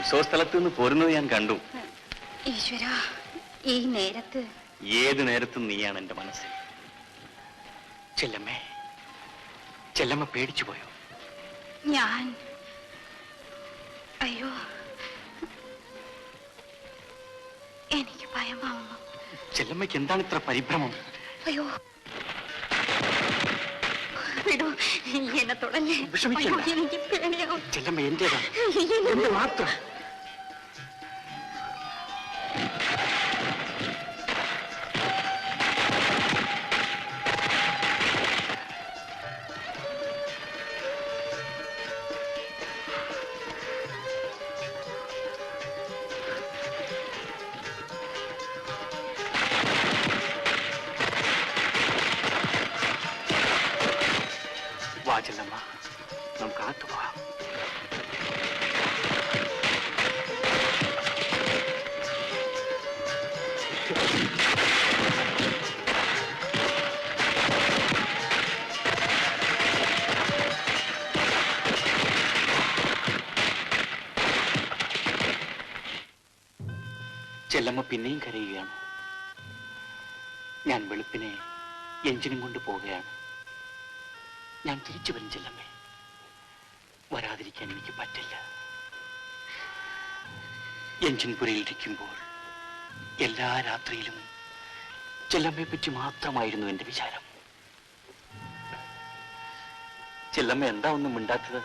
ഉത്സവസ്ഥലത്ത് നിന്ന് പോരുന്നത് ഞാൻ കണ്ടു. ഈശ്വര, ഈ നേരത്ത്? ഏത് നേരത്തും നീയാണ് എന്റെ മനസ്സിൽ. ചെല്ലമ്മേ, ചെല്ലമ്മ പേടിച്ചു പോയോ? ഞാൻ അയ്യോ, എനിക്ക് ഭയമാവുന്നു. ചെല്ലമ്മയ്ക്ക് എന്താണ് ഇത്ര പരിഭ്രമം? അയ്യോ വിടൂ, എന്നെ തുടല്ലേ. എനിക്ക് പേടിയാവും. ചെല്ലമ്മ എന്റേതാ, എന്റെ മാത്രം. ചെല്ലമ്മ, നമുക്ക് അകത്തു പോകാം. ചെല്ലമ്മ പിന്നെയും കരയുകയാണ്. ഞാൻ വെളുപ്പിനെ എഞ്ചിനും കൊണ്ട് പോവുകയാണ്. ഞാൻ തിരിച്ചു വരും ചെല്ലമ്മേ. വരാതിരിക്കാൻ എനിക്ക് പറ്റില്ല. എഞ്ചിൻ പുരയിലിരിക്കുമ്പോൾ എല്ലാ രാത്രിയിലും ചെല്ലമ്മയെ പറ്റി മാത്രമായിരുന്നു എന്റെ വിചാരം. ചെല്ലമ്മ എന്താ ഒന്നും മിണ്ടാത്തത്?